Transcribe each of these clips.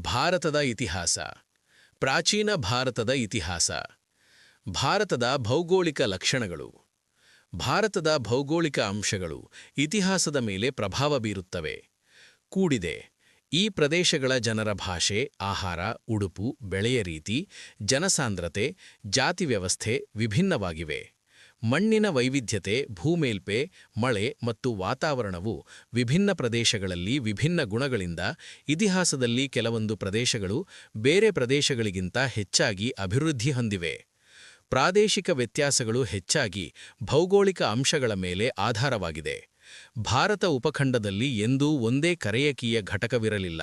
ಭಾರತದ ಇತಿಹಾಸ. ಪ್ರಾಚೀನ ಭಾರತದ ಇತಿಹಾಸ. ಭಾರತದ ಭೌಗೋಳಿಕ ಲಕ್ಷಣಗಳು. ಭಾರತದ ಭೌಗೋಳಿಕ ಅಂಶಗಳು ಇತಿಹಾಸದ ಮೇಲೆ ಪ್ರಭಾವ ಬೀರುತ್ತವೆ. ಕೂಡಿದೆ. ಈ ಪ್ರದೇಶಗಳ ಜನರ ಭಾಷೆ, ಆಹಾರ, ಉಡುಪು, ಬೆಳೆಯ ರೀತಿ, ಜನಸಾಂದ್ರತೆ, ಜಾತಿ ವ್ಯವಸ್ಥೆ ವಿಭಿನ್ನವಾಗಿವೆ. ಮಣ್ಣಿನ ವೈವಿಧ್ಯತೆ, ಭೂಮೇಲ್ಪೆ, ಮಳೆ ಮತ್ತು ವಾತಾವರಣವು ವಿಭಿನ್ನ ಪ್ರದೇಶಗಳಲ್ಲಿ ವಿಭಿನ್ನ ಗುಣಗಳಿಂದ ಇತಿಹಾಸದಲ್ಲಿ ಕೆಲವೊಂದು ಪ್ರದೇಶಗಳು ಬೇರೆ ಪ್ರದೇಶಗಳಿಗಿಂತ ಹೆಚ್ಚಾಗಿ ಅಭಿವೃದ್ಧಿ ಹೊಂದಿವೆ. ಪ್ರಾದೇಶಿಕ ವ್ಯತ್ಯಾಸಗಳು ಹೆಚ್ಚಾಗಿ ಭೌಗೋಳಿಕ ಅಂಶಗಳ ಮೇಲೆ ಆಧಾರವಾಗಿದೆ. ಭಾರತ ಉಪಖಂಡದಲ್ಲಿ ಎಂದೂ ಒಂದೇ ಕರೆಯಕೀಯ ಘಟಕವಿರಲಿಲ್ಲ.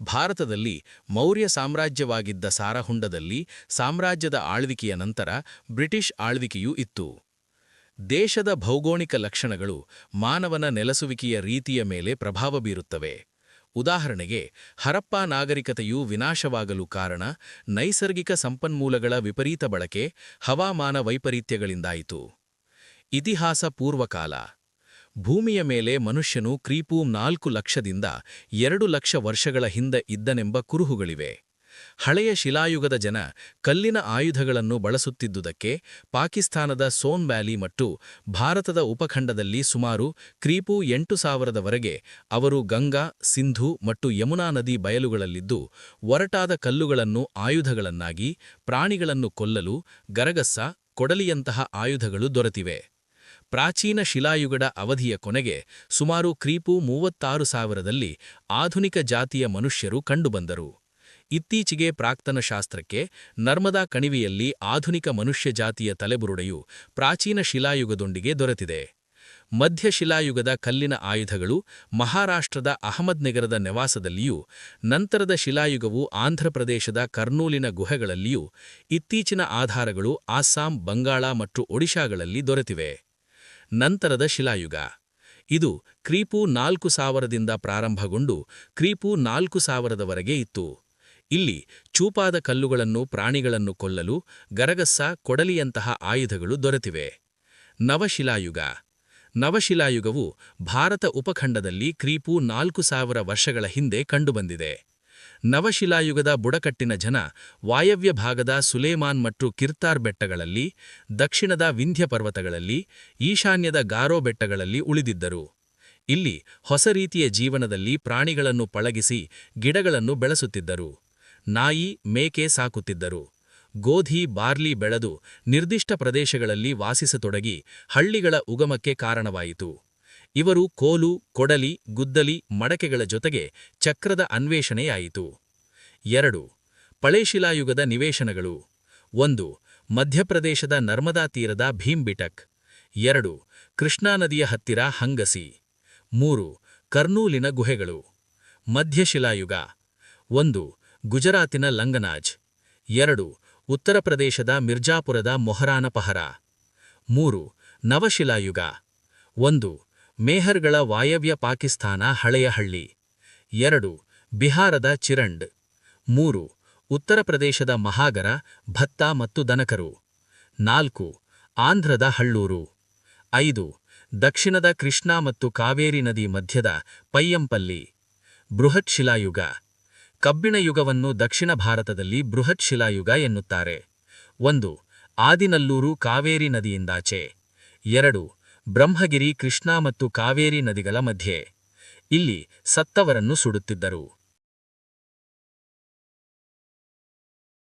ಭಾರತದಲ್ಲಿ ಮೌರ್ಯ ಸಾಮ್ರಾಜ್ಯವಾಗಿದ್ದ ಸಾರಹುಂಡದಲ್ಲಿ ಸಾಮ್ರಾಜ್ಯದ ಆಳ್ವಿಕೆಯ ನಂತರ ಬ್ರಿಟಿಷ್ ಆಳ್ವಿಕೆಯೂ ಇತ್ತು. ದೇಶದ ಭೌಗೋಳಿಕ ಲಕ್ಷಣಗಳು ಮಾನವನ ನೆಲೆಸುವಿಕೆಯ ರೀತಿಯ ಮೇಲೆ ಪ್ರಭಾವ ಬೀರುತ್ತವೆ. ಉದಾಹರಣೆಗೆ, ಹರಪ್ಪಾ ನಾಗರಿಕತೆಯು ವಿನಾಶವಾಗಲು ಕಾರಣ ನೈಸರ್ಗಿಕ ಸಂಪನ್ಮೂಲಗಳ ವಿಪರೀತ ಬಳಕೆ, ಹವಾಮಾನ ವೈಪರೀತ್ಯಗಳಿಂದಾಯಿತು. ಇತಿಹಾಸ ಪೂರ್ವಕಾಲ. ಭೂಮಿಯ ಮೇಲೆ ಮನುಷ್ಯನು ಕ್ರಿಪೂ 4 ಲಕ್ಷದಿಂದ 2 ಲಕ್ಷ ವರ್ಷಗಳ ಹಿಂದೆ ಇದ್ದನೆಂಬ ಕುರುಹುಗಳಿವೆ. ಹಳೆಯ ಶಿಲಾಯುಗದ ಜನ ಕಲ್ಲಿನ ಆಯುಧಗಳನ್ನು ಬಳಸುತ್ತಿದ್ದುದಕ್ಕೆ ಪಾಕಿಸ್ತಾನದ ಸೋನ್ ವ್ಯಾಲಿ ಮತ್ತು ಭಾರತದ ಉಪಖಂಡದಲ್ಲಿ ಸುಮಾರು ಕ್ರಿಪೂ 8000ವರೆಗೆ ಅವರು ಗಂಗಾ, ಸಿಂಧೂ ಮತ್ತು ಯಮುನಾ ನದಿ ಬಯಲುಗಳಲ್ಲಿದ್ದು ಒರಟಾದ ಕಲ್ಲುಗಳನ್ನು ಆಯುಧಗಳನ್ನಾಗಿ, ಪ್ರಾಣಿಗಳನ್ನು ಕೊಲ್ಲಲು ಗರಗಸ, ಕೊಡಲಿಯಂತಹ ಆಯುಧಗಳು ದೊರೆತಿವೆ. ಪ್ರಾಚೀನ ಶಿಲಾಯುಗದ ಅವಧಿಯ ಕೊನೆಗೆ ಸುಮಾರು ಕ್ರಿಪೂ 36,000ರಲ್ಲಿ ಆಧುನಿಕ ಜಾತಿಯ ಮನುಷ್ಯರು ಕಂಡುಬಂದರು. ಇತ್ತೀಚೆಗೆ ಪ್ರಾಕ್ತನ ಶಾಸ್ತ್ರಕ್ಕೆ ನರ್ಮದಾ ಕಣಿವೆಯಲ್ಲಿ ಆಧುನಿಕ ಮನುಷ್ಯ ಜಾತಿಯ ತಲೆಬುರುಡೆಯು ಪ್ರಾಚೀನ ಶಿಲಾಯುಗದೊಂದಿಗೆ ದೊರೆತಿದೆ. ಮಧ್ಯಶಿಲಾಯುಗದ ಕಲ್ಲಿನ ಆಯುಧಗಳು ಮಹಾರಾಷ್ಟ್ರದ ಅಹಮದ್ನಗರದ ನೆವಾಸದಲ್ಲಿಯೂ, ನಂತರದ ಶಿಲಾಯುಗವು ಆಂಧ್ರಪ್ರದೇಶದ ಕರ್ನೂಲಿನ ಗುಹೆಗಳಲ್ಲಿಯೂ, ಇತ್ತೀಚಿನ ಆಧಾರಗಳು ಅಸ್ಸಾಂ, ಬಂಗಾಳ ಮತ್ತು ಒಡಿಶಾಗಳಲ್ಲಿ ದೊರೆತಿವೆ. ನಂತರದ ಶಿಲಾಯುಗ. ಇದು ಕ್ರಿಪೂ 4000ದಿಂದ ಪ್ರಾರಂಭಗೊಂಡು ಕ್ರಿಪೂ 4000ವರೆಗೆ ಇತ್ತು. ಇಲ್ಲಿ ಚೂಪಾದ ಕಲ್ಲುಗಳನ್ನು, ಪ್ರಾಣಿಗಳನ್ನು ಕೊಲ್ಲಲು ಗರಗಸ, ಕೊಡಲಿಯಂತಹ ಆಯುಧಗಳು ದೊರೆತಿವೆ. ನವಶಿಲಾಯುಗ. ನವಶಿಲಾಯುಗವು ಭಾರತ ಉಪಖಂಡದಲ್ಲಿ ಕ್ರಿಪೂ 4000 ವರ್ಷಗಳ ಹಿಂದೆ ಕಂಡುಬಂದಿದೆ. ನವಶಿಲಾಯುಗದ ಬುಡಕಟ್ಟಿನ ಜನ ವಾಯವ್ಯ ಭಾಗದ ಸುಲೇಮಾನ್ ಮತ್ತು ಕಿರ್ತಾರ್ ಬೆಟ್ಟಗಳಲ್ಲಿ, ದಕ್ಷಿಣದ ವಿಂಧ್ಯ ಪರ್ವತಗಳಲ್ಲಿ, ಈಶಾನ್ಯದ ಗಾರೋ ಬೆಟ್ಟಗಳಲ್ಲಿ ಉಳಿದಿದ್ದರು. ಇಲ್ಲಿ ಹೊಸ ರೀತಿಯ ಜೀವನದಲ್ಲಿ ಪ್ರಾಣಿಗಳನ್ನು ಪಳಗಿಸಿ ಗಿಡಗಳನ್ನು ಬೆಳೆಸುತ್ತಿದ್ದರು. ನಾಯಿ, ಮೇಕೆ ಸಾಕುತ್ತಿದ್ದರು. ಗೋಧಿ, ಬಾರ್ಲಿ ಬೆಳೆದು ನಿರ್ದಿಷ್ಟ ಪ್ರದೇಶಗಳಲ್ಲಿ ವಾಸಿಸತೊಡಗಿ ಹಳ್ಳಿಗಳ ಉಗಮಕ್ಕೆ ಕಾರಣವಾಯಿತು. ಇವರು ಕೋಲು, ಕೊಡಲಿ, ಗುದ್ದಲಿ, ಮಡಕೆಗಳ ಜೊತೆಗೆ ಚಕ್ರದ ಅನ್ವೇಷಣೆಯಾಯಿತು. 2. ಪಳೆಶಿಲಾಯುಗದ ನಿವೇಶನಗಳು. 1. ಮಧ್ಯಪ್ರದೇಶದ ನರ್ಮದಾ ತೀರದ ಭೀಮ್ಬಿಟಕ್. 2. ಕೃಷ್ಣಾ ನದಿಯ ಹತ್ತಿರ ಹಂಗಸಿ. 3. ಕರ್ನೂಲಿನ ಗುಹೆಗಳು. ಮಧ್ಯಶಿಲಾಯುಗ. 1. ಗುಜರಾತಿನ ಲಂಗನಾಜ್. 2. ಉತ್ತರ ಪ್ರದೇಶದ ಮಿರ್ಜಾಪುರದ ಮೊಹರಾನ ಪಹರ. 3. ನವಶಿಲಾಯುಗ. 1. ಮೇಹರ್ಗಳ ವಾಯವ್ಯ ಪಾಕಿಸ್ತಾನ ಹಳೆಯ ಹಳ್ಳಿ. 2. ಬಿಹಾರದ ಚಿರಂಡ್. 3. ಉತ್ತರ ಪ್ರದೇಶದ ಮಹಾಗರ, ಭತ್ತ ಮತ್ತು ದನಕರು. 4. ಆಂಧ್ರದ ಹಳ್ಳೂರು. 5. ದಕ್ಷಿಣದ ಕೃಷ್ಣಾ ಮತ್ತು ಕಾವೇರಿ ನದಿ ಮಧ್ಯದ ಪಯ್ಯಂಪಲ್ಲಿ. ಬೃಹತ್ ಶಿಲಾಯುಗ. ಕಬ್ಬಿಣ ಯುಗವನ್ನು ದಕ್ಷಿಣ ಭಾರತದಲ್ಲಿ ಬೃಹತ್ ಶಿಲಾಯುಗ ಎನ್ನುತ್ತಾರೆ. 1. ಆದಿನಲ್ಲೂರು ಕಾವೇರಿ ನದಿಯಿಂದಾಚೆ. 2. ಬ್ರಹ್ಮಗಿರಿ ಕೃಷ್ಣಾ ಮತ್ತು ಕಾವೇರಿ ನದಿಗಳ ಮಧ್ಯೆ. ಇಲ್ಲಿ ಸತ್ತವರನ್ನು ಸುಡುತ್ತಿದ್ದರು.